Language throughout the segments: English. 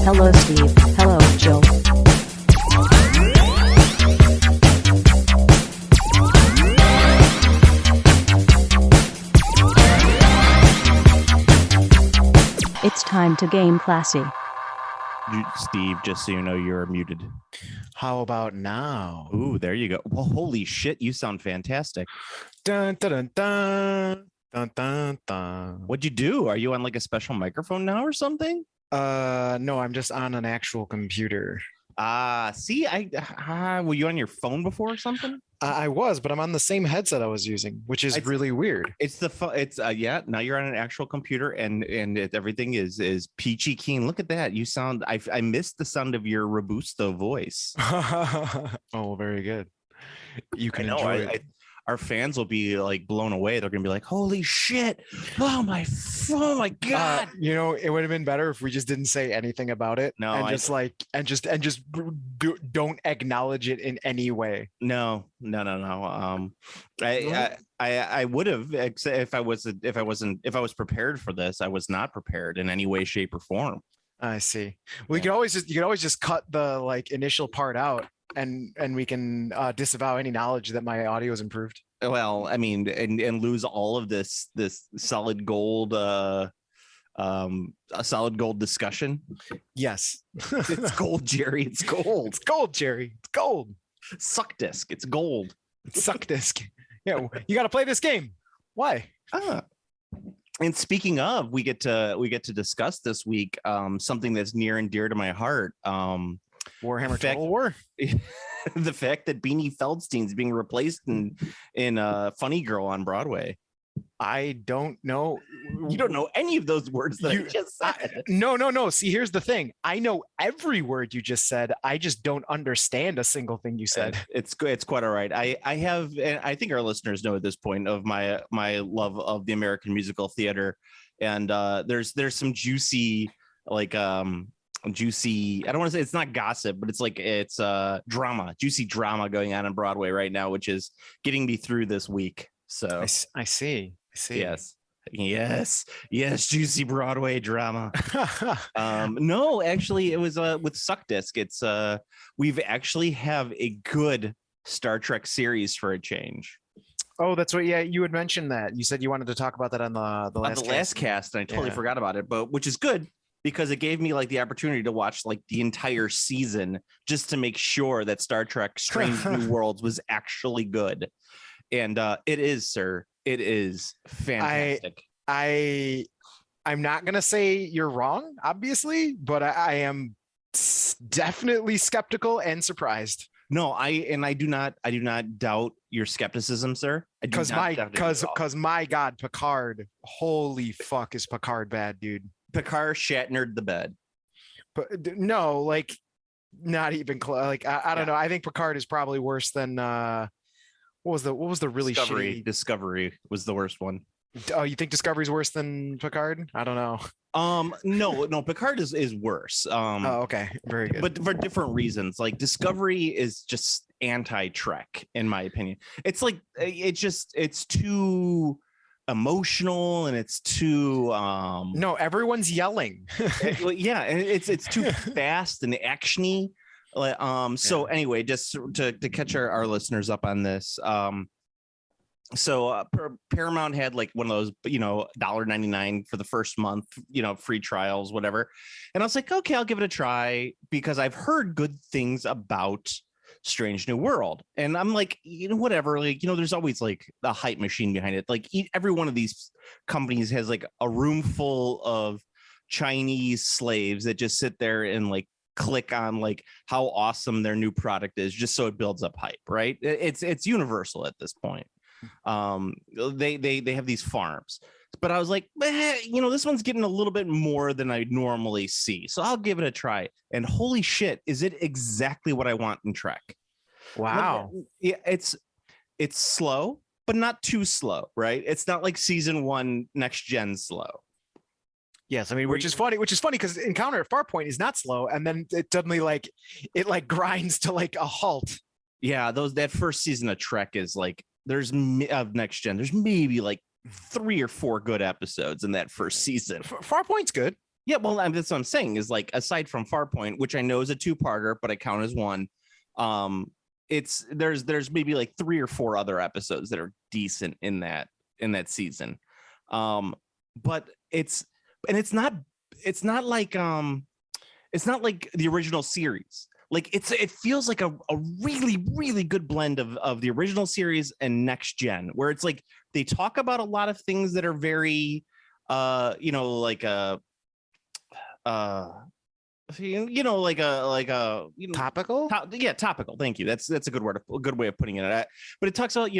Hello, Steve. Hello, Joe. It's time to game classy. Steve, just so you know, you're muted. How about now? Ooh, there you go. Well, holy shit, you sound fantastic. Dun, dun, dun, dun, dun, dun, dun. What'd you do? Are you on like a special microphone now or something? No, I'm just on an actual computer. See, were you on your phone before or something? I was, but I'm on the same headset I was using, which is really weird. It's yeah. Now you're on an actual computer, and everything is peachy keen. Look at that. You sound. I missed the sound of your robusto voice. Oh, very good. You can enjoy it. Our fans will be like blown away. They're gonna be like, "Holy shit! Oh my god!" It would have been better if we just didn't say anything about it. No, and just don't acknowledge it in any way. No. I would have, except if I was prepared for this. I was not prepared in any way, shape, or form. I see. Well, you could always just cut the like initial part out. And we can disavow any knowledge that my audio is improved. Well, I mean, and lose all of this solid gold, a solid gold discussion. Yes, it's gold, Jerry. It's gold. It's gold, Jerry. It's gold. Suck disc. It's gold. Suck disc. Yeah, you got to play this game. Why? And speaking of, we get to discuss this week something that's near and dear to my heart. Warhammer Total War. The fact that Beanie Feldstein's being replaced in Funny Girl on Broadway. I don't know. You don't know any of those words that I just said. No. See, here's the thing. I know every word you just said. I just don't understand a single thing you said. It's quite all right. I have, and I think our listeners know at this point of my love of the American musical theater, and there's some juicy juicy, I don't want to say it's not gossip, but it's juicy drama going on Broadway right now, which is getting me through this week. So I see. Yes, juicy Broadway drama. No, actually it was with Suck Disc. It's we've actually have a good Star Trek series for a change. Oh, that's what. Yeah, you had mentioned that. You said you wanted to talk about that on the last cast, and I totally forgot about it, but which is good, because it gave me like the opportunity to watch like the entire season just to make sure that Star Trek Strange New Worlds was actually good. And it is, sir. It is fantastic. I'm not going to say you're wrong, obviously, but I am definitely skeptical and surprised. No, I do not doubt your skepticism, sir. Because my God, Picard, holy fuck, is Picard bad, dude. Picard Shatnered the bed. But no, like not even close. Like I don't know. I think Picard is probably worse than what was the really shitty Discovery was the worst one. Oh, you think Discovery's worse than Picard? I don't know. No, Picard is worse. Oh, okay, very good. But for different reasons. Like Discovery is just anti-Trek, in my opinion. It's like it's too emotional, and it's too no, everyone's yelling. Yeah, and it's too fast and actiony. So anyway, just to catch our listeners up on this, Paramount had like one of those, $1.99 for the first month, free trials, whatever, and I was like, okay, I'll give it a try, because I've heard good things about Strange New World, and I'm like, whatever, like, there's always like the hype machine behind it. Like every one of these companies has like a room full of Chinese slaves that just sit there and like click on like how awesome their new product is, just so it builds up hype, right? It's universal at this point. They have these farms, but I was like, this one's getting a little bit more than I normally see, so I'll give it a try. And holy shit, is it exactly what I want in Trek. Wow. Yeah, it's slow, but not too slow, right? It's not like season 1 next gen slow. Yes, I mean, which is funny because Encounter at Farpoint is not slow, and then it suddenly it grinds to like a halt. Yeah, that first season of Trek is like, there's of next gen, there's maybe like 3 or 4 good episodes in that first season. Farpoint's good. Yeah, well, that's what I'm saying is like aside from Farpoint, which I know is a two-parter, but I count as one. It's there's maybe like 3 or 4 other episodes that are decent in that season. But it's it's not like it's not like the original series. Like it feels like a really, really good blend of the original series and next gen, where it's like they talk about a lot of things that are very like Topical. Topical. Thank you. That's a good way of putting it. But it talks about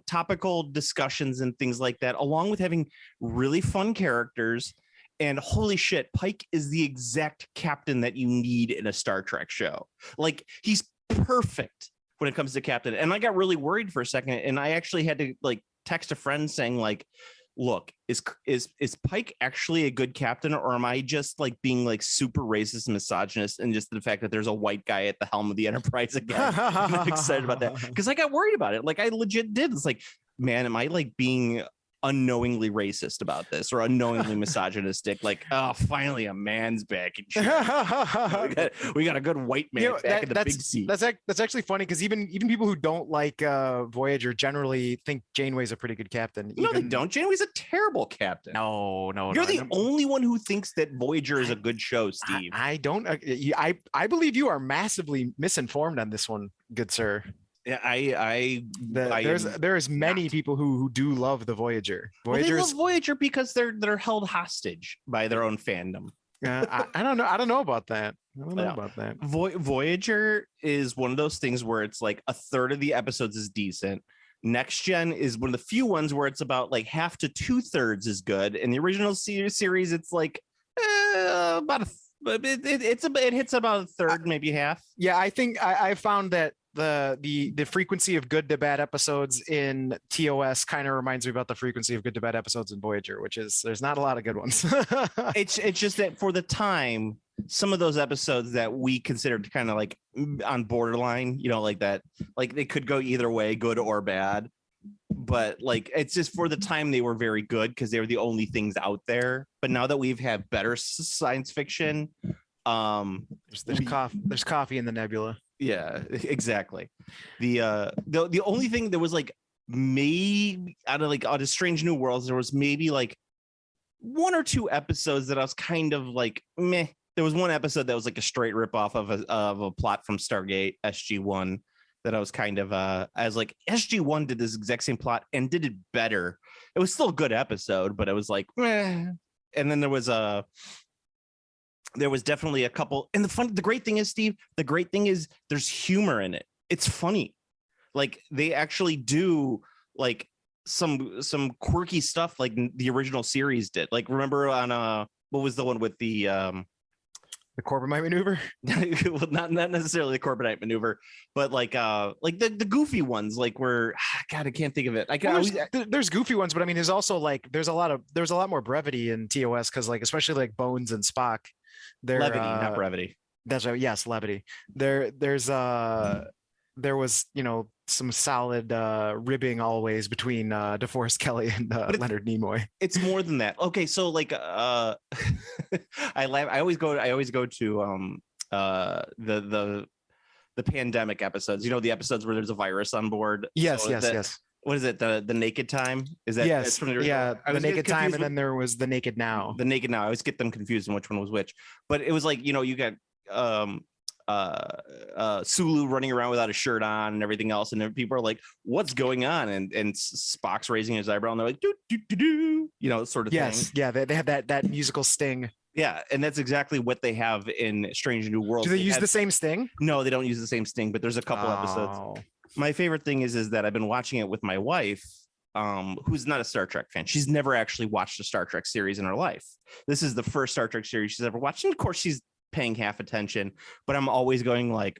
topical discussions and things like that, along with having really fun characters. And holy shit, Pike is the exact captain that you need in a Star Trek show. Like he's perfect when it comes to captain. And I got really worried for a second, and I actually had to like text a friend saying like, look, is Pike actually a good captain, or am I just like being like super racist and misogynist, and just the fact that there's a white guy at the helm of the Enterprise again? I'm excited about that because I got worried about it. Like I legit did. It's like, man, am I like being unknowingly racist about this or unknowingly misogynistic? Like, oh, finally a man's back in charge. we got a good white man back in the big seat. That's actually funny because even people who don't like Voyager generally think Janeway's a pretty good captain. No, they don't. Janeway's a terrible captain. No, you're the only one who thinks that Voyager is a good show, Steve. I don't. I believe you are massively misinformed on this one, good sir. Yeah, there's many people who do love the Voyager. They love Voyager because they're held hostage by their own fandom. I don't know. I don't know about that. Voyager is one of those things where it's like a third of the episodes is decent. Next Gen is one of the few ones where it's about like half to 2/3 is good. And the original series, it's like about it hits about a third, maybe half. Yeah, I think I found that the frequency of good to bad episodes in TOS kind of reminds me about the frequency of good to bad episodes in Voyager, which is there's not a lot of good ones. It's just that for the time, some of those episodes that we considered kind of like on borderline, like that, like they could go either way, good or bad. But like it's just for the time they were very good because they were the only things out there. But now that we've had better science fiction, there's coffee in the nebula. Yeah, exactly. The only thing that was like maybe out of Strange New Worlds, there was maybe like 1 or 2 episodes that I was kind of like meh. There was one episode that was like a straight ripoff of a plot from Stargate SG-1 that I was kind of I was like, SG-1 did this exact same plot and did it better. It was still a good episode, but it was like meh. And then there was definitely a couple. And the great thing is, Steve, there's humor in it. It's funny. Like they actually do like some quirky stuff like the original series did. Like remember on what was the one with the Corbomite maneuver? Well, not necessarily the Corbomite maneuver, but like the goofy ones, like where God, I can't think of it. There's goofy ones, but I mean there's also like there's a lot more brevity in TOS because like especially like Bones and Spock. Levity, not brevity. That's right. Yes, levity. There was some solid ribbing always between DeForest Kelley and Leonard Nimoy. It's more than that. Okay, so like I laugh. I always go to the pandemic episodes. The episodes where there's a virus on board. Yes. What is it? The Naked Time? Is that yes? From the the Naked Time, and then there was the Naked Now. The Naked Now. I always get them confused on which one was which. But it was like you got Sulu running around without a shirt on and everything else, and then people are like, "What's going on?" And Spock's raising his eyebrow, and they're like, "Do do do do," sort of thing. Yeah. They have that musical sting. Yeah, and that's exactly what they have in Strange New Worlds. Do they use the same sting? No, they don't use the same sting, but there's a couple episodes. My favorite thing is that I've been watching it with my wife, who's not a Star Trek fan. She's never actually watched a Star Trek series in her life. This is the first Star Trek series she's ever watched. And of course, she's paying half attention, but I'm always going like,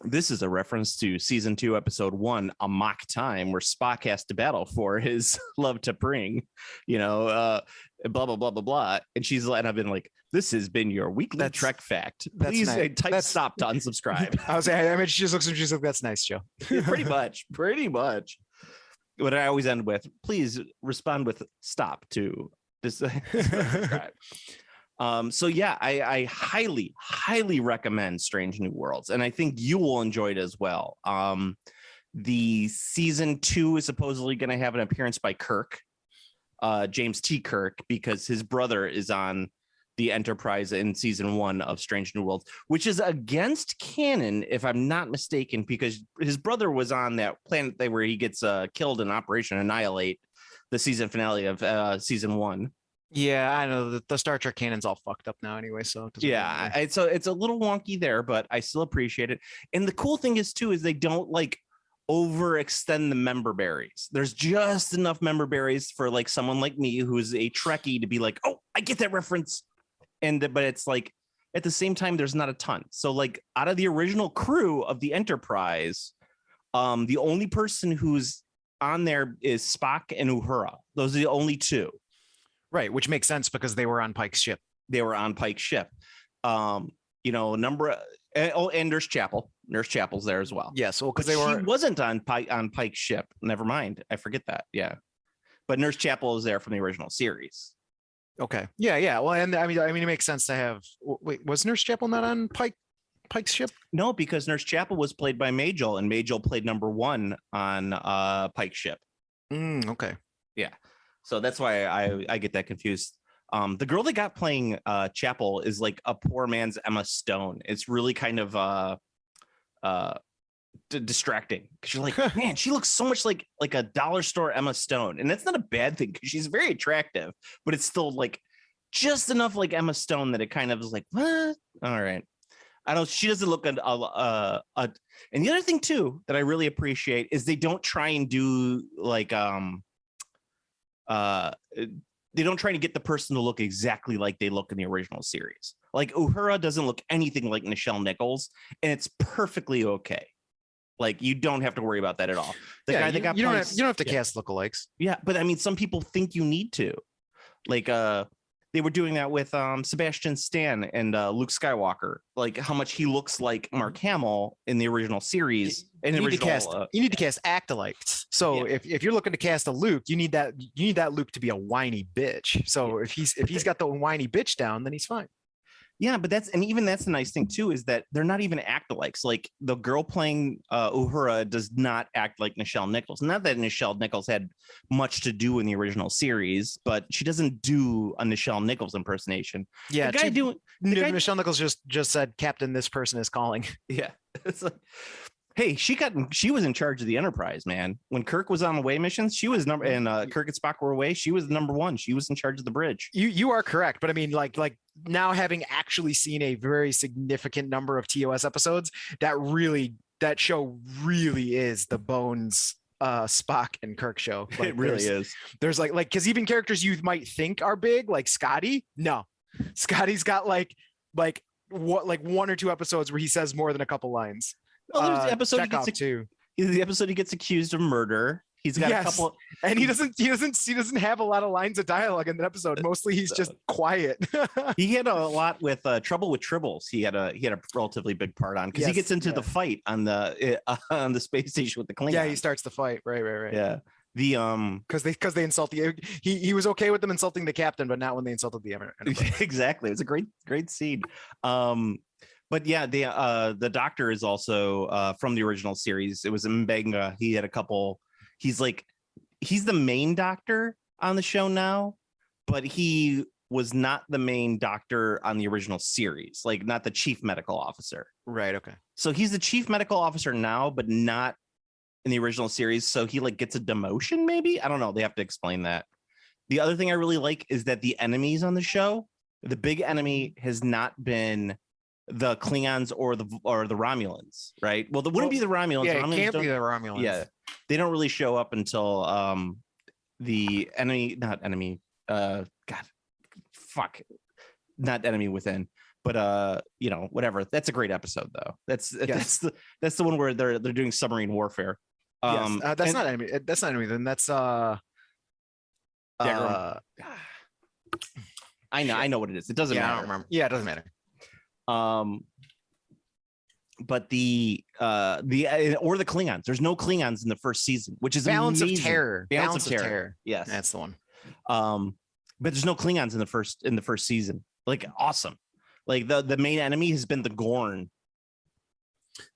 this is a reference to season 2, episode 1, A Mock Time, where Spock has to battle for his love to bring, blah, blah, blah, blah, blah. And I've been like, this has been your weekly Trek fact. Please type stop to unsubscribe. She just looks at me, she's like, that's nice, Joe. Pretty much. What I always end with, please respond with stop to this. Subscribe. So yeah, I highly recommend Strange New Worlds, and I think you will enjoy it as well. The season 2 is supposedly going to have an appearance by Kirk, James T. Kirk, because his brother is on the Enterprise in season 1 of Strange New Worlds, which is against canon, if I'm not mistaken, because his brother was on that planet where he gets killed in Operation Annihilate, the season finale of season 1. Yeah, I know the Star Trek canon's all fucked up now anyway, so it doesn't really matter. It's a little wonky there, but I still appreciate it. And the cool thing is too is they don't like overextend the member berries. There's just enough member berries for like someone like me who's a Trekkie to be like, oh, I get that reference. But it's like at the same time, there's not a ton. So like out of the original crew of the Enterprise, the only person who's on there is Spock and Uhura. Those are the only two. Right, which makes sense because they were on Pike's ship. They were on Pike's ship. And Nurse Chapel. Nurse Chapel's there as well. Yes, well, because She they were. wasn't on Pike's ship. Never mind. I forget that. Yeah. But Nurse Chapel is there from the original series. Okay. Yeah. Well, and I mean, it makes sense to have. Wait, was Nurse Chapel not on Pike's ship? No, because Nurse Chapel was played by Majel, and Majel played number 1 on Pike's ship. Okay. Yeah. So that's why I get that confused. The girl they got playing Chapel is like a poor man's Emma Stone. It's really kind of distracting because you're like, man, she looks so much like a dollar store Emma Stone, and that's not a bad thing because she's very attractive, but it's still like just enough like Emma Stone that it kind of is like, what? All right. I don't. She doesn't look and the other thing too that I really appreciate is they don't try and do like they don't try to get the person to look exactly like they look in the original series. Like Uhura doesn't look anything like Nichelle Nichols, and it's perfectly okay. Like you don't have to worry about that at all. The guy that got you don't have to cast lookalikes. Yeah, but I mean, some people think you need to. Like they were doing that with Sebastian Stan and Luke Skywalker, like how much he looks like Mark Hamill in the original series. You need to cast acolytes. So if you're looking to cast a Luke, you need that Luke to be a whiny bitch. So if he's got the whiny bitch down, then he's fine. Yeah, but that's the nice thing too, is that they're not even act-alikes. Like the girl playing Uhura does not act like Nichelle Nichols. Not that Nichelle Nichols had much to do in the original series, but she doesn't do a Nichelle Nichols impersonation. Yeah, Nichelle Nichols just said, "Captain, this person is calling." Yeah, it's like, hey, she was in charge of the Enterprise, man. When Kirk was on away missions, she was Kirk and Spock were away. She was number 1. She was in charge of the bridge. You are correct, but I mean, like now having actually seen a very significant number of TOS episodes, that show really is the Bones Spock and Kirk show. Like, it really is. There's like because even characters you might think are big, like Scotty, no, Scotty's got like 1 or 2 episodes where he says more than a couple lines. Well, there's the episode the episode he gets accused of murder. He's got a couple, and he doesn't have a lot of lines of dialogue in that episode. Mostly he's just quiet. He had a lot with Trouble with Tribbles. He had a relatively big part on because he gets into the fight on the space station with the Klingons. Yeah, he starts the fight. Right. Yeah. The because they insult he was okay with them insulting the captain, but not when they insulted the Enterprise. Exactly. It's a great scene. But yeah, the Doctor is also from the original series. It was Mbenga. He had a couple. He's the main Doctor on the show now, but he was not the main Doctor on the original series, like not the chief medical officer. Right. Okay. So he's the chief medical officer now, but not in the original series. So he like gets a demotion, maybe. I don't know. They have to explain that. The other thing I really like is that the enemies on the show, the big enemy has not been the Klingons or the Romulans, right? Well, it wouldn't be the Romulans. Yeah, Romulans it can't be the Romulans. Yeah, they don't really show up until the enemy, not enemy within, but whatever. That's a great episode though. That's the one where they're doing submarine warfare. That's not enemy. That's not enemy. Then that's I know what it is. It doesn't matter. I don't remember. Yeah, it doesn't matter. But the Klingons. There's no Klingons in the first season, which is Balance amazing. of Terror. Balance of Terror. Yes, that's the one. But there's no Klingons in the first season. Like awesome. Like the main enemy has been the Gorn.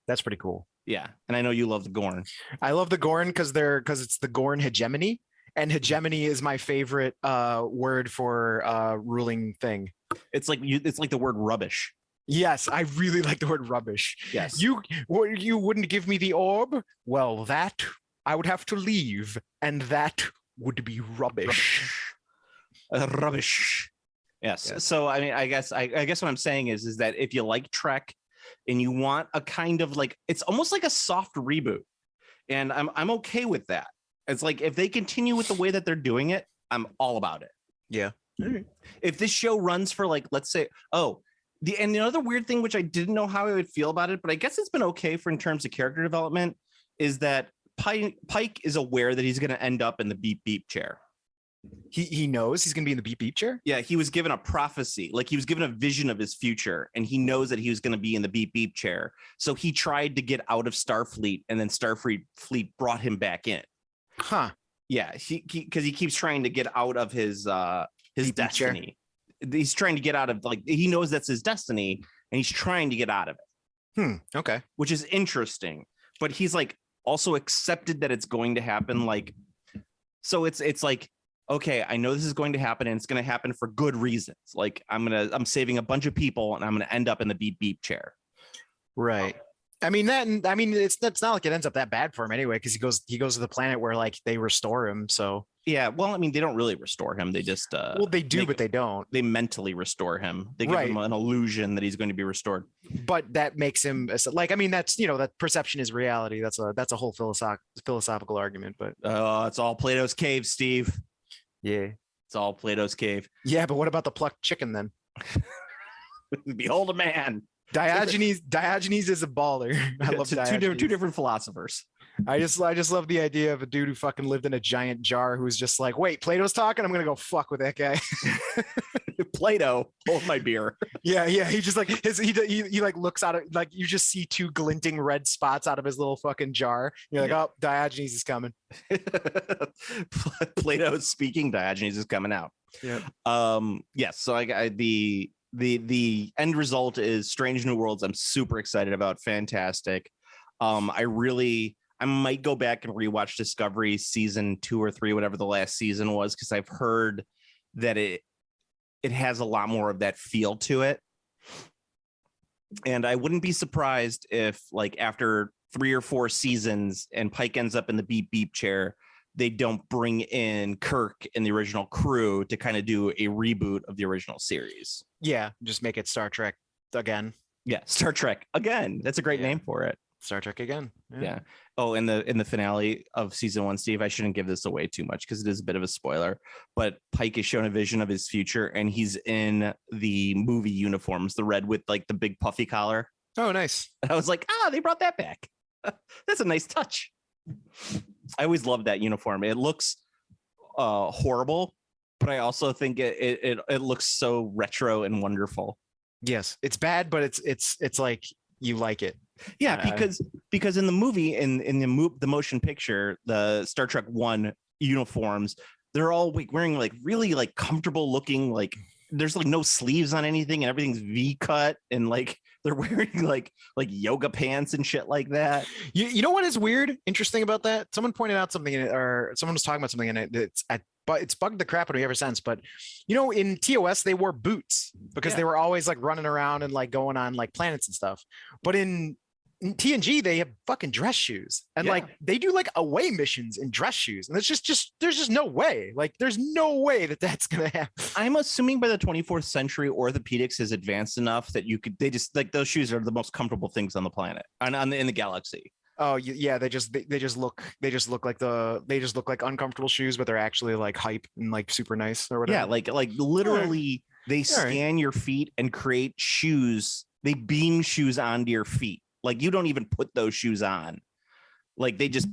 That's pretty cool. Yeah, and I know you love the Gorn. I love the Gorn because it's the Gorn hegemony, and hegemony is my favorite word for ruling thing. It's like the word rubbish. Yes, I really like the word rubbish. Yes. You wouldn't give me the orb? Well, that I would have to leave, and that would be rubbish. Rubbish. Yes. So I mean, I guess what I'm saying is that if you like Trek and you want a kind of like, it's almost like a soft reboot, and I'm okay with that. It's like if they continue with the way that they're doing it, I'm all about it. Yeah. If this show runs for like, let's say, the other weird thing, which I didn't know how I would feel about it, but I guess it's been okay for in terms of character development, is that Pike is aware that he's going to end up in the beep beep chair. He knows he's going to be in the beep beep chair. Yeah, he was given a prophecy, like he was given a vision of his future, and he knows that he was going to be in the beep beep chair. So he tried to get out of Starfleet, and then Starfleet brought him back in. Huh. Yeah, because he keeps trying to get out of his destiny. He's trying to get out of, like, he knows that's his destiny, and he's trying to get out of it. Okay. Which is interesting, but he's like also accepted that it's going to happen. Like, so it's like, okay, I know this is going to happen, and it's going to happen for good reasons. Like I'm saving a bunch of people, and I'm going to end up in the beep beep chair. Right. It's not like it ends up that bad for him anyway, because he goes to the planet where like they restore him. So yeah, well, I mean, they don't really restore him. They just they do, but they don't. They mentally restore him. They give him an illusion that he's going to be restored. But that makes him like, I mean, that's, that perception is reality. That's a whole philosophical argument. But it's all Plato's cave, Steve. Yeah, it's all Plato's cave. Yeah, but what about the plucked chicken then? Behold a man. Diogenes is a baller. I love Diogenes. Two different philosophers. I just love the idea of a dude who fucking lived in a giant jar who's just like, wait, Plato's talking, I'm gonna go fuck with that guy. Plato, hold my beer. Yeah. He just like he like looks out of, like, you just see two glinting red spots out of his little fucking jar. You're like, oh, Diogenes is coming. Plato is speaking, Diogenes is coming out. Yeah. Yes. So the end result is Strange New Worlds. I'm super excited about. Fantastic. I might go back and rewatch Discovery season 2 or 3, whatever the last season was, because I've heard that it has a lot more of that feel to it. And I wouldn't be surprised if, like, after 3 or 4 seasons and Pike ends up in the beep beep chair, they don't bring in Kirk and the original crew to kind of do a reboot of the original series. Yeah, just make it Star Trek again. Yeah, Star Trek again. That's a great name for it. Star Trek again. Yeah. Oh, in the finale of season 1, Steve, I shouldn't give this away too much because it is a bit of a spoiler, but Pike is shown a vision of his future, and he's in the movie uniforms, the red with like the big puffy collar. Oh, nice. I was like, they brought that back. That's a nice touch. I always loved that uniform. It looks horrible, but I also think it looks so retro and wonderful. Yes, it's bad, but it's like you like it. Yeah, because in the movie, in the motion picture, the Star Trek 1 uniforms, they're all like wearing like really like comfortable looking, like there's like no sleeves on anything, and everything's V cut, and like they're wearing like yoga pants and shit like that. You know what is weird, interesting about that? Someone pointed out something in it, or someone was talking about something in it but it's bugged the crap out of me ever since. But in TOS they wore boots because they were always like running around and like going on like planets and stuff. But in TNG they have fucking dress shoes, and like they do like away missions in dress shoes, and it's just there's just no way, like there's no way that's gonna happen. I'm assuming by the 24th century orthopedics is advanced enough that they just like those shoes are the most comfortable things on the planet and in the galaxy. Oh yeah, they just look like uncomfortable shoes, but they're actually like hype and like super nice or whatever. Yeah, like literally they scan your feet and create shoes. They beam shoes onto your feet. Like you don't even put those shoes on. Like they just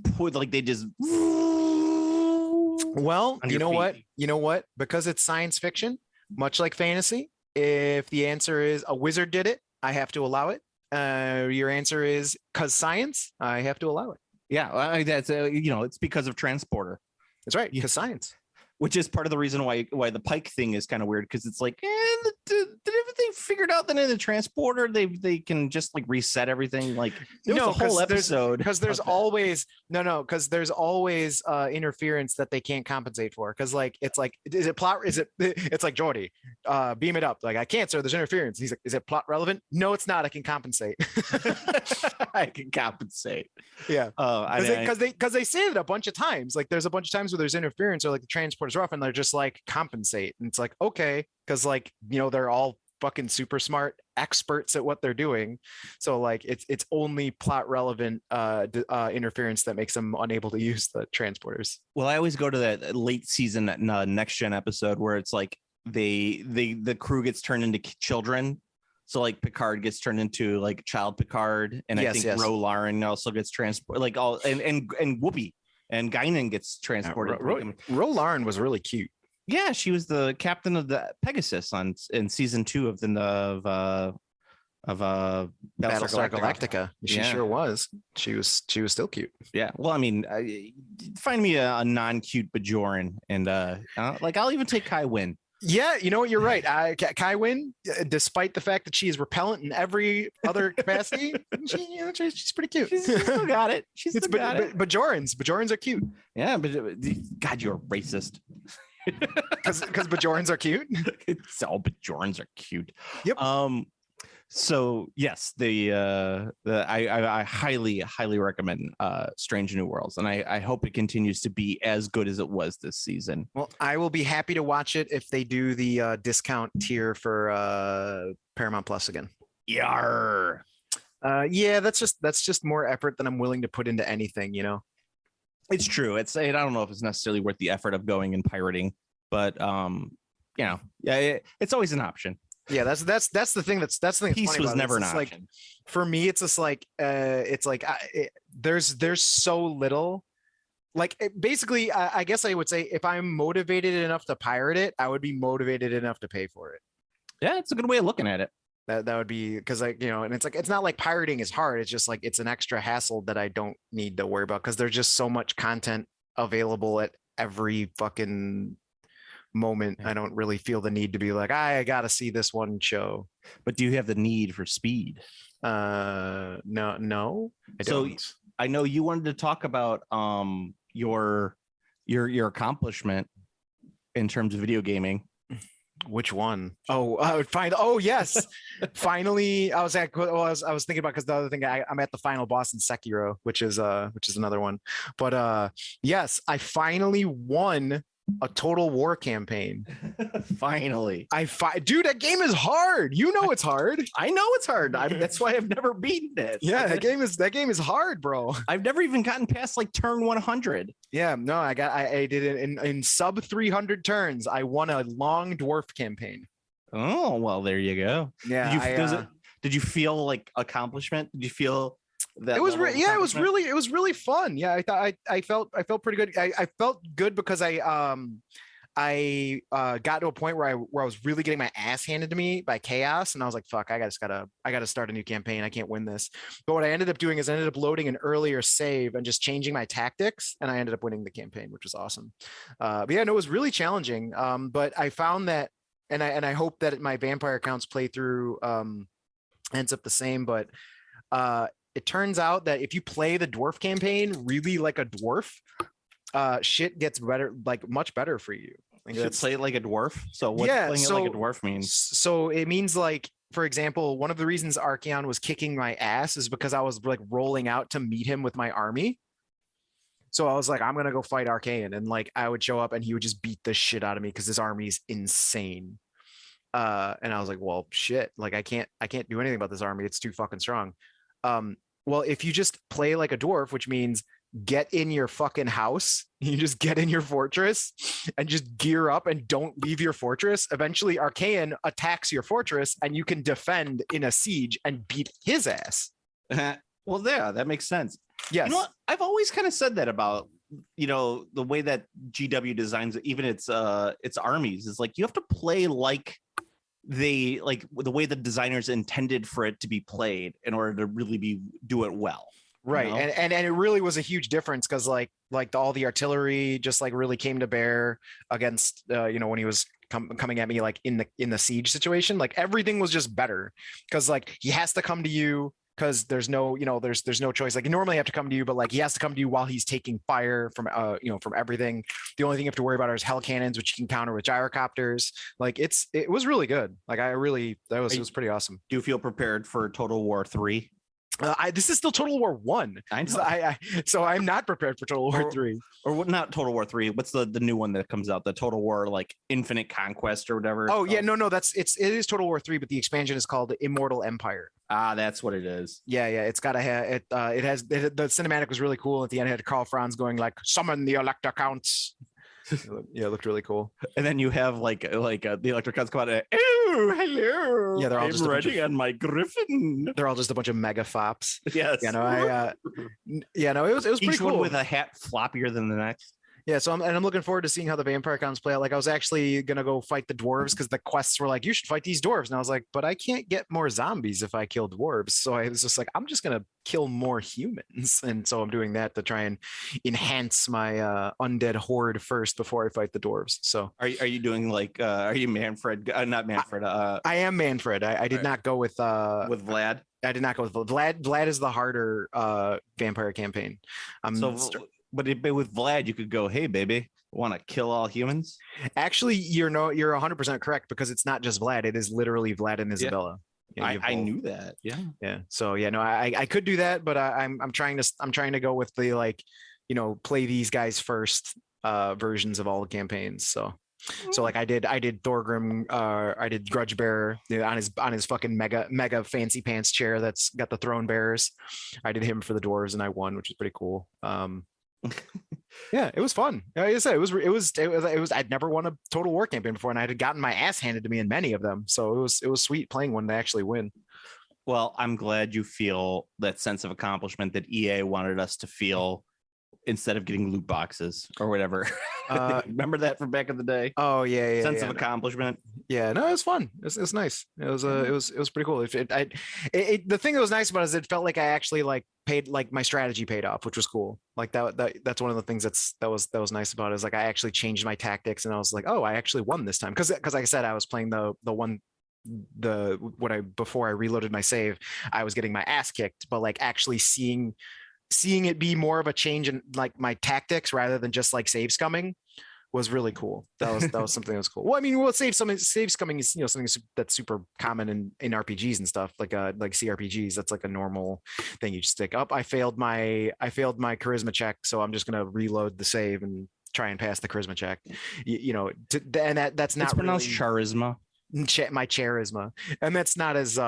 Well, you know what? Because it's science fiction, much like fantasy, if the answer is a wizard did it, I have to allow it. Your answer is because science, I have to allow it. Yeah, that's it's because of transporter. That's right, because science. which is part of the reason why the Pike thing is kind of weird, because it's like, did everything figured out that in the transporter they can just like reset everything? Like there was a whole episode because there's always interference that they can't compensate for, because like it's like, is it plot, is it, it's like, Jordy, beam it up, like I can't, sir, there's interference. He's like, is it plot relevant? No, it's not. I can compensate. I can compensate. Yeah. Because they say it a bunch of times. Like there's a bunch of times where there's interference or like the transporter's rough and they're just like compensate. And it's like, okay, because like, you know, they're all fucking super smart experts at what they're doing. So like it's only plot relevant interference that makes them unable to use the transporters. Well, I always go to that late season next gen episode where it's like the crew gets turned into children. So like Picard gets turned into like child Picard, and I think Ro Laren also gets transported, like all and Whoopi and Guinan gets transported. Ro Laren was really cute. Yeah, she was the captain of the Pegasus in season 2 of Battlestar Galactica. She sure was. She was still cute. Yeah. Well, I mean, find me a non-cute Bajoran, and like I'll even take Kai Wynn. Yeah, you know what? You're right. Kai Wynn, despite the fact that she is repellent in every other capacity, she's pretty cute. She's still got it. Bajorans are cute. Yeah, but God, you're racist. Because Bajorans are cute. It's all Bajorans are cute. Yep. So yes, I highly recommend Strange New Worlds, and I hope it continues to be as good as it was this season. Well, I will be happy to watch it if they do the discount tier for Paramount Plus again. Yarr. Yeah, that's just more effort than I'm willing to put into anything, you know. It's true. I don't know if it's necessarily worth the effort of going and pirating, but you know, yeah, it's always an option. Yeah, that's the thing. That's the thing. Peace was never an option. Like, for me, it's just like there's so little. Like basically, I guess I would say if I'm motivated enough to pirate it, I would be motivated enough to pay for it. Yeah, it's a good way of looking at it. That would be, because like, you know, and it's like, it's not like pirating is hard. It's just like it's an extra hassle that I don't need to worry about, because there's just so much content available at every fucking moment. I don't really feel the need to be like, I gotta see this one show. But do you have the need for speed? No, I don't. So I know you wanted to talk about your accomplishment in terms of video gaming. Which one? Oh, yes. Finally, I was thinking about, because the other thing, I'm at the final boss in Sekiro, which is another one. But yes, I finally won a Total War campaign. Finally. Dude, that game is hard. You know it's hard. I know it's hard. That's why I've never beaten it. Yeah, that game is hard, bro. I've never even gotten past like turn 100. Yeah, no, I did it in sub 300 turns. I won a long dwarf campaign. Oh, well, there you go. Yeah. Did you feel like accomplishment? Did you feel that it was really fun. Yeah, I felt pretty good. I felt good because I got to a point where I was really getting my ass handed to me by chaos, and I was like, fuck, I gotta start a new campaign. I can't win this. But what I ended up doing is I ended up loading an earlier save and just changing my tactics, and I ended up winning the campaign, which was awesome. But yeah, no, it was really challenging. But I found that, and I hope that my vampire counts playthrough ends up the same, but it turns out that if you play the dwarf campaign really like a dwarf, shit gets better, like much better for you. Like, should play it like a dwarf. So what playing it like a dwarf means? So it means, like, for example, one of the reasons Archeon was kicking my ass is because I was like rolling out to meet him with my army. So I was like, I'm gonna go fight Archeon, and like I would show up and he would just beat the shit out of me because his army is insane. And I was like, well, shit, like I can't do anything about this army. It's too fucking strong. Well, if you just play like a dwarf, which means get in your fucking house, you just get in your fortress and just gear up and don't leave your fortress. Eventually, Archeon attacks your fortress and you can defend in a siege and beat his ass. Well, yeah, that makes sense. Yes. You know what? I've always kind of said that about, you know, the way that GW designs even its armies is like you have to play like the way the designers intended for it to be played in order to really do it well. Right. know? And it really was a huge difference because all the artillery just like really came to bear against when he was coming at me like in the siege situation. Like everything was just better because like he has to come to you because there's no there's no choice. Like you normally have to come to you, but like he has to come to you while he's taking fire from from everything. The only thing you have to worry about are his hell cannons, which you can counter with gyrocopters. Like it was really good. Like it was pretty awesome. Do you feel prepared for Total War 3? This is still Total War 1. I know. So I'm not prepared for Total War 3. Or what? Not Total War 3. What's the new one that comes out? The Total War like Infinite Conquest or whatever. Oh yeah, no, it is Total War 3, but the expansion is called Immortal Empire. Ah, that's what it is. Yeah, it's got the cinematic was really cool. At the end, it had Carl Franz going like, "Summon the Elector Counts." Yeah, it looked really cool. And then you have like the Electric Cuts come out and, oh, hello. Yeah, they're all I'm just riding on my griffin. They're all just a bunch of mega fops. Yes. It was Each pretty cool. one with a hat floppier than the next. Yeah, so I'm looking forward to seeing how the vampire counts play out. Like I was actually gonna go fight the dwarves because the quests were like, you should fight these dwarves, and I was like, but I can't get more zombies if I kill dwarves. So I was just like, I'm just gonna kill more humans, and so I'm doing that to try and enhance my undead horde first before I fight the dwarves. So Are you doing like are you Manfred? Not Manfred. I am Manfred. I did not go with Vlad. I did not go with Vlad. Vlad is the harder vampire campaign. But with Vlad, you could go, hey, baby, want to kill all humans? Actually, you're 100% correct because it's not just Vlad. It is literally Vlad and Isabella. Yeah, I knew that. Yeah. Yeah. So yeah, no, I could do that, but I'm trying to go with the play these guys first versions of all the campaigns. So like I did Thorgrim, I did Grudge Bearer on his fucking mega fancy pants chair that's got the throne bearers. I did him for the dwarves and I won, which is pretty cool. Yeah, it was fun. Like I said, it was I'd never won a Total War campaign before, and I had gotten my ass handed to me in many of them. So it was sweet playing one to actually win. Well, I'm glad you feel that sense of accomplishment that EA wanted us to feel instead of getting loot boxes or whatever. Remember that from back in the day? Oh yeah, sense of accomplishment. Yeah, no, it was fun. It was nice. It was pretty cool. The thing that was nice about it is it felt like I actually like paid, like my strategy paid off, which was cool. Like that's one of the things that was nice about it, is like I actually changed my tactics and I was like, oh, I actually won this time because like I said, I was playing before I reloaded my save, I was getting my ass kicked, but like actually seeing it be more of a change in like my tactics rather than just like save scumming was really cool. That was something that was cool. Well, I mean, save scumming is something that's super common in RPGs and stuff, like CRPGs. That's like a normal thing you just stick up. I failed my charisma check, so I'm just gonna reload the save and try and pass the charisma check. And that's not pronounced really charisma. My charisma, and that's not as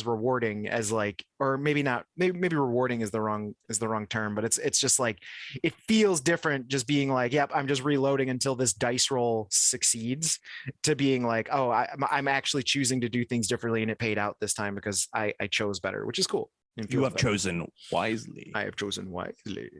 rewarding as like, or maybe not, maybe rewarding is the wrong term, but it's just like it feels different just being like, yep, I'm just reloading until this dice roll succeeds, to being like, oh, I'm actually choosing to do things differently and it paid out this time because I chose better, which is cool. You have chosen wisely. I have chosen wisely.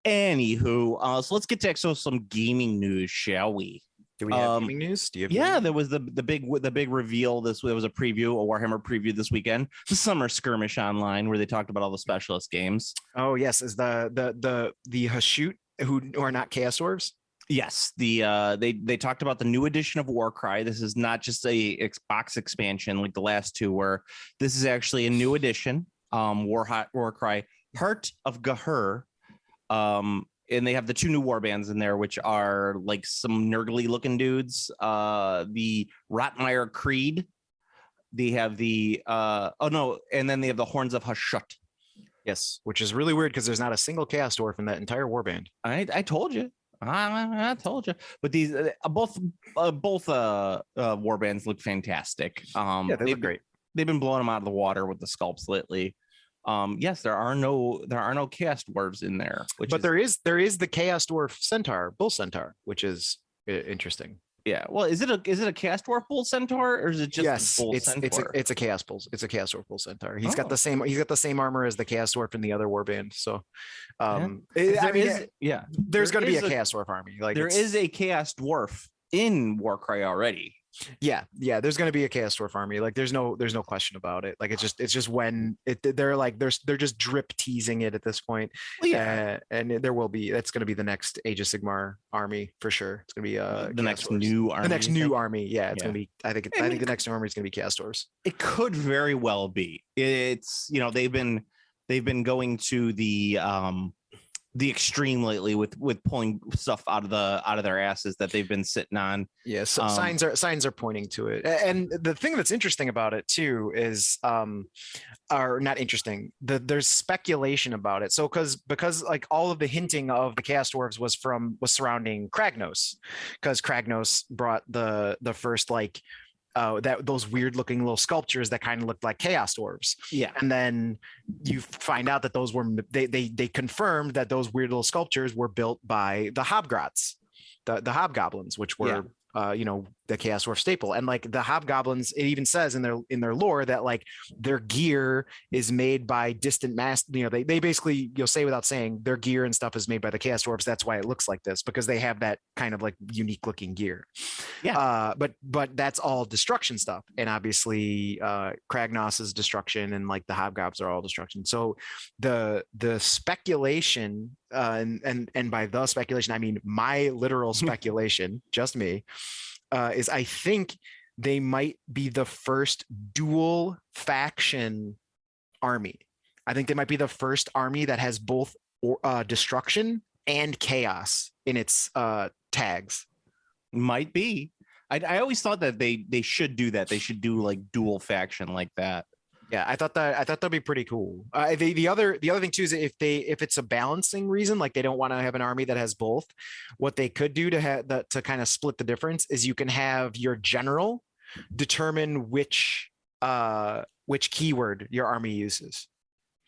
Anywho, so let's get to some gaming news, shall we? Do we have gaming news? Do you have news? There was the big reveal. There was a preview, a Warhammer preview this weekend. The Summer Skirmish Online, where they talked about all the specialist games. Oh yes, is the Hashut who are not Chaos Dwarves? Yes, they talked about the new edition of Warcry. This is not just a Xbox expansion like the last two were. This is actually a new edition. Warcry, Heart of Gahur. And they have the two new warbands in there, which are like some nurgly looking dudes. The Rotmire Creed. They have and then they have the Horns of Hashut. Yes, which is really weird because there's not a single Chaos Dwarf in that entire warband. I told you. I told you. But these both warbands look fantastic. Yeah, they look great. They've been blowing them out of the water with the sculpts lately. Yes, there are no Chaos Dwarves in there, there is the Chaos Dwarf Centaur, Bull Centaur, which is interesting. Yeah, well, is it a Chaos Dwarf Bull Centaur, or is it just Bull Centaur? It's a Chaos Dwarf Bull Centaur. He's got the same armor as the Chaos Dwarf in the other warband. So, there's going to be a Chaos Dwarf army. Like there is a Chaos Dwarf in Warcry already. Yeah, there's going to be a Chaos Dwarf army. Like there's no question about it. Like it's just when they're like they're just drip teasing it at this point. Well, yeah. And there will be, that's going to be the next Age of Sigmar army for sure. It's going to be The Chaos next Dwarfs. new army. The next you new think? army. Yeah, it's Yeah. going to be, I think the next new army is going to be Chaos Dwarfs. It could very well be. It's, you know, they've been going to the extreme lately with pulling stuff out of their asses that they've been sitting on. Yeah, so signs are pointing to it. And the thing that's interesting about it too is are not interesting. There's speculation about it. So because like all of the hinting of the Chaos Dwarves was surrounding Kragnos, because Kragnos brought the first like those weird looking little sculptures that kind of looked like Chaos Dwarves. Yeah. And then you find out that those were, they confirmed that those weird little sculptures were built by the Hobgrots, the Hobgoblins, which were you know, the Chaos Dwarf staple. And like the Hobgoblins, it even says in their lore that like their gear is made by distant you know, they basically, you'll say without saying, their gear and stuff is made by the Chaos Dwarfs. That's why it looks like this, because they have that kind of like unique looking gear. Yeah. But that's all destruction stuff. And obviously Kragnos is destruction, and like the Hobgobs are all destruction. So the speculation, and by the speculation I mean my literal speculation, just me, is I think they might be the first dual faction army. I think they might be the first army that has both destruction and chaos in its tags. Might be. I always thought that they should do that. They should do like dual faction like that. Yeah, I thought that'd be pretty cool. The other thing too is if it's a balancing reason, like they don't want to have an army that has both, what they could do to kind of split the difference is you can have your general determine which keyword your army uses.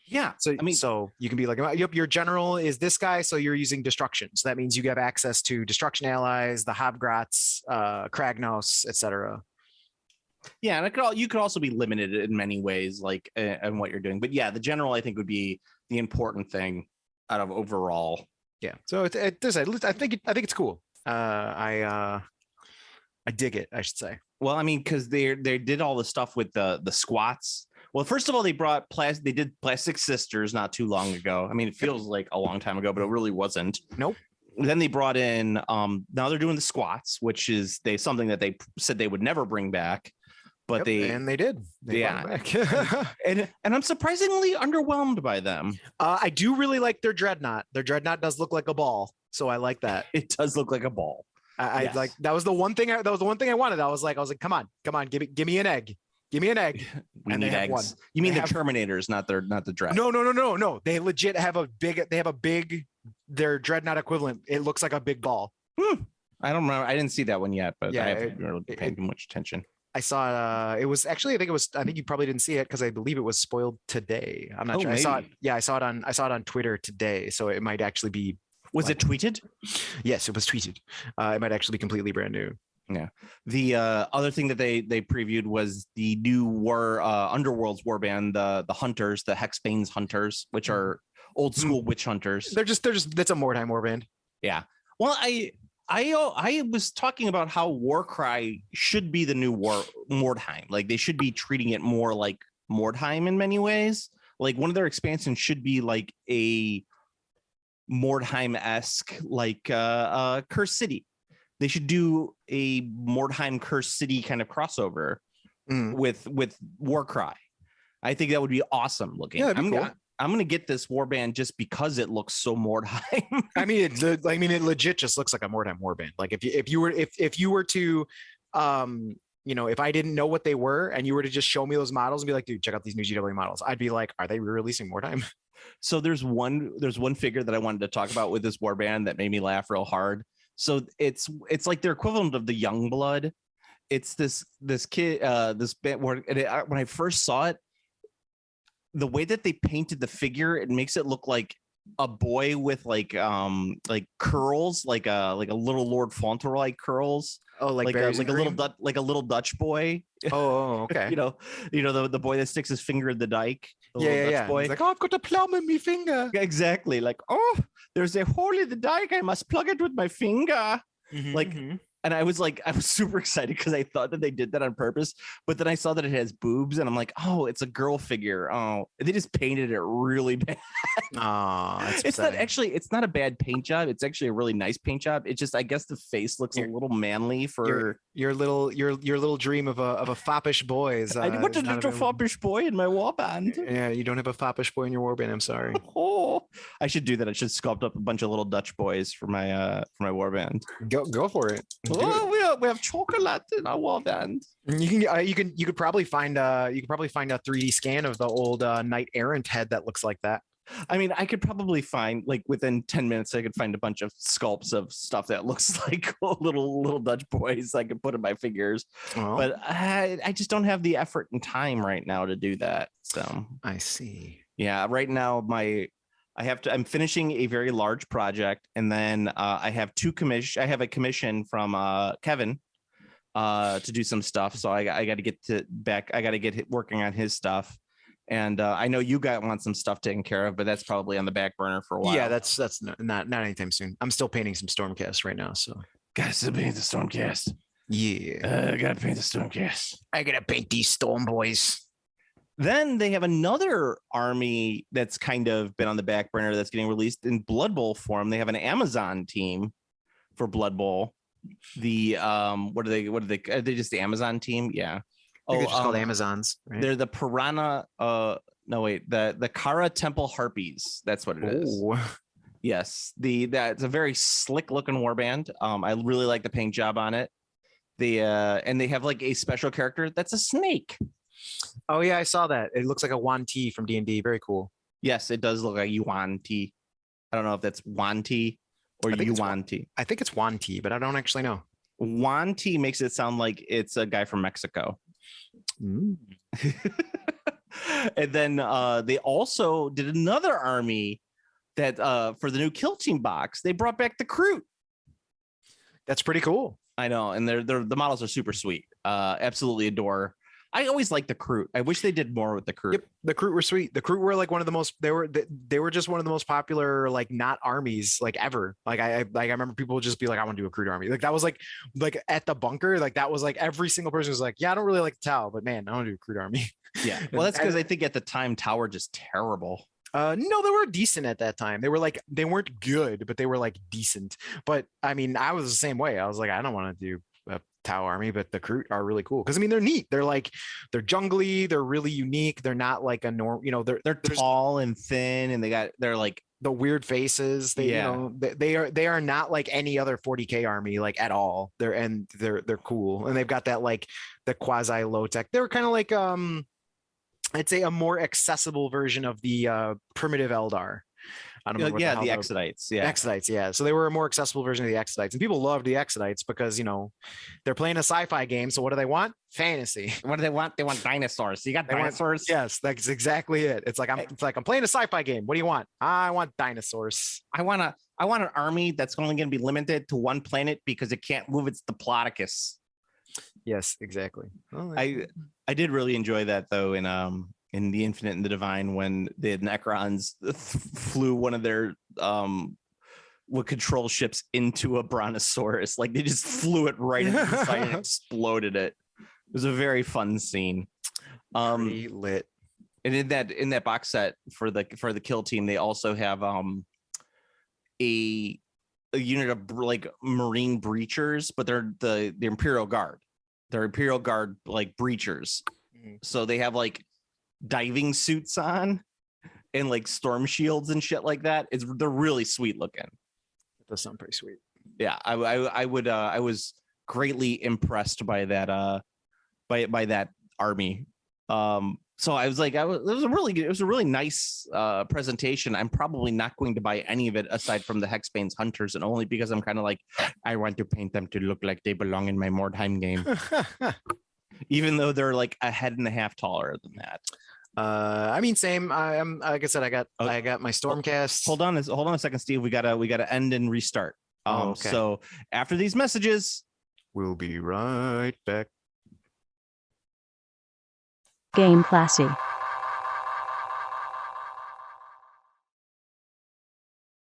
Yeah. So I mean, so you can be like, yep, your general is this guy, so you're using destruction. So that means you have access to destruction allies, the Hobgrots, Kragnos, etc. Yeah, and you could also be limited in many ways, like in what you're doing. But yeah, the general I think would be the important thing out of overall. Yeah, so it does. I think it's cool. I dig it, I should say. Well, I mean, because they did all the stuff with the squats. Well, first of all, they did Plastic Sisters not too long ago. I mean, it feels like a long time ago, but it really wasn't. Nope. Then they brought in now they're doing the squats, which is something that they said they would never bring back. But they did. They back. and I'm surprisingly underwhelmed by them. I do really like their dreadnought. Their dreadnought does look like a ball, so I like that. It does look like a ball. I like that was the one thing I wanted. I was like, come on, give me an egg. Give me an egg. We need eggs. One. You mean the Terminators, not the dread? No. They legit have a big. Their dreadnought equivalent. It looks like a big ball. I don't remember. I didn't see that one yet, but yeah, I haven't really paid much attention. I saw it was actually, I think you probably didn't see it because I believe it was spoiled today. I'm not sure. Maybe. I saw it on Twitter today, so it might actually be. Was it tweeted? Yes, it was tweeted. It might actually be completely brand new. Yeah. The other thing that they previewed was the new Underworld's warband, the Hunters, the Hexbane's Hunters, which are old school witch hunters. They're just that's a Mordheim warband. Yeah. Well, I was talking about how Warcry should be the new Mordheim. Like they should be treating it more like Mordheim in many ways. Like one of their expansions should be like a Mordheim-esque, like Cursed City. They should do a Mordheim Cursed City kind of crossover with Warcry. I think that would be awesome looking. Yeah, cool. I'm gonna get this warband just because it looks so Mordheim. I mean, it legit just looks like a Mordheim warband. Like if you were to, if I didn't know what they were and you were to just show me those models and be like, dude, check out these new GW models, I'd be like, are they re-releasing Mordheim? So there's one figure that I wanted to talk about with this warband that made me laugh real hard. So it's like their equivalent of the Youngblood. It's this kid, this band where when I first saw it, the way that they painted the figure, it makes it look like a boy with like curls, like a little Lord Fauntleroy curls. Oh, like a little Dutch boy. Oh, okay. you know the boy that sticks his finger in the dike. Yeah. Boy. He's like, oh, I've got a plum in my finger. Exactly. Like, oh, there's a hole in the dike. I must plug it with my finger. Mm-hmm, like, And I was super excited because I thought that they did that on purpose. But then I saw that it has boobs, and I'm like, oh, it's a girl figure. Oh, they just painted it really bad. Oh, It's not a bad paint job. It's actually a really nice paint job. It's just, I guess the face looks a little manly for your little dream of a foppish boy. I want a little foppish boy in my warband. Yeah, you don't have a foppish boy in your warband. I'm sorry. Oh, I should do that. I should sculpt up a bunch of little Dutch boys for my warband. Go for it. Oh, we have chocolate in our warband. You could probably find a 3D scan of the old knight errant head that looks like that. I mean, I could probably find, like, within 10 minutes, I could find a bunch of sculpts of stuff that looks like little Dutch boys I could put in my figures. Oh. But I just don't have the effort and time right now to do that. So I see. Yeah, right now I'm finishing a very large project, and then I have a commission from Kevin to do some stuff. So I got to get working on his stuff. And I know you want some stuff taken care of, but that's probably on the back burner for a while. Yeah, that's not anytime soon. I'm still painting some Stormcast right now, so gotta still paint the Stormcast. Yeah, I gotta paint the Stormcast. I gotta paint these Storm boys. Then they have another army that's kind of been on the back burner that's getting released in Blood Bowl form. They have an Amazon team for Blood Bowl. The what are they? Are they just the Amazon team? Yeah. They're just called Amazons, right? They're the Piranha. The Kara Temple Harpies. That's what it is. Yes, that's a very slick looking warband. I really like the paint job on it. And they have like a special character that's a snake. Oh yeah, I saw that. It looks like a Yuan Ti from D&D. Very cool. Yes, it does look like Yuan Ti. I don't know if that's Yuan Ti or Yuan Ti. I think it's Yuan Ti, but I don't actually know. Yuan Ti makes it sound like it's a guy from Mexico. And then they also did another army that for the new Kill Team box, they brought back the Kroot. That's pretty cool. I know, and the models are super sweet. Absolutely adore. I always like the Kroot. I wish they did more with the Kroot. Yep, the Kroot were sweet. The Kroot were like one of the most. They were just one of the most popular like not armies like ever. Like I remember people would just be like, I want to do a Kroot army. Like that was like at the bunker. Like that was like every single person was like, yeah, I don't really like the Tau, but man, I want to do a Kroot army. Yeah, well, that's because I think at the time Tau were just terrible. No, they were decent at that time. They weren't good, but they were like decent. But I mean, I was the same way. I was like, I don't want to do a Tau army, but the Kroot are really cool because I mean they're neat. They're jungly. They're really unique. They're not like a norm. You know, they're tall and thin, and they're like the weird faces. They are not like any other 40K army like at all. They're cool, and they've got that like the quasi low tech. They're kind of like I'd say a more accessible version of the primitive Eldar. I don't know. Yeah, the Exodites. Yeah, Exodites. Yeah, so they were a more accessible version of the Exodites, and people loved the Exodites because they're playing a sci-fi game. So what do they want? Fantasy. What do they want? They want dinosaurs. You got dinosaurs? Yes, that's exactly it. It's like I'm playing a sci-fi game. What do you want? I want dinosaurs. I want an army that's only going to be limited to one planet because it can't move its Diplodocus. Yes, exactly. Well, I did really enjoy that though in the Infinite and the Divine when the Necrons flew one of their control ships into a Brontosaurus. Like they just flew it right into the side and exploded it. It was a very fun scene. Pretty lit. And in that box set for the Kill Team, they also have a unit of like Marine breachers, but they're the Imperial Guard. They're Imperial Guard like breachers. So they have like diving suits on and like storm shields and shit like that. They're really sweet looking. It does sound pretty sweet. Yeah, I was greatly impressed by that by that army. So I was like, it was a really nice presentation. I'm probably not going to buy any of it aside from the Hexbane's Hunters, and only because I'm kind of like, I want to paint them to look like they belong in my Mordheim game. Even though they're like a head and a half taller than that. I mean, same. I'm like I said, I got my Stormcast. Hold on a second, Steve. We gotta end and restart. Okay. So after these messages, we'll be right back. Game Classy.